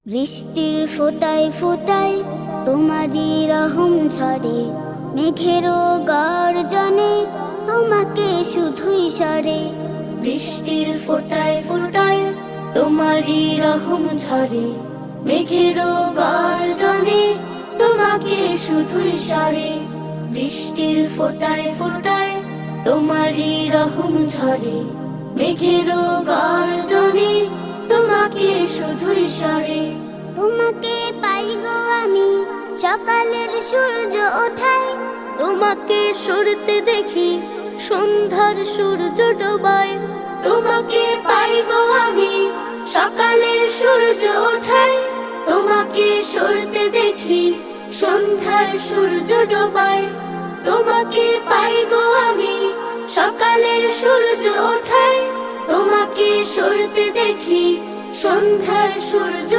বৃষ্টির ফোঁটায় ফোঁটায় তোমারই রহম ঝরে, মেঘেরও গর্জনে তোমাকে শুধুই সরে। বৃষ্টির ফোঁটায় ফোঁটায় তোমারই রহম ঝরে, মেঘেরও গর্জনে তোমাকে শুধুই সরে। বৃষ্টির ফোঁটায় ফোঁটায় তোমারই রহম ঝরে, মেঘেরও গর্জনে তোমাকে শুধুই সরে। তোমাকে পাই গো আমি সকালের সূর্য ওঠায়, তোমাকে সরতে দেখি সন্ধ্যার সূর্য ডোবায়। তোমাকে পাই গো আমি সকালের সূর্য ওঠায়, তোমাকে সরতে দেখি সন্ধ্যার সূর্য ডোবায়। তোমাকে পাই গো আমি সকালের সূর্য ওঠায়, তোমাকে সরতে দেখি সন্ধ্যার সূর্য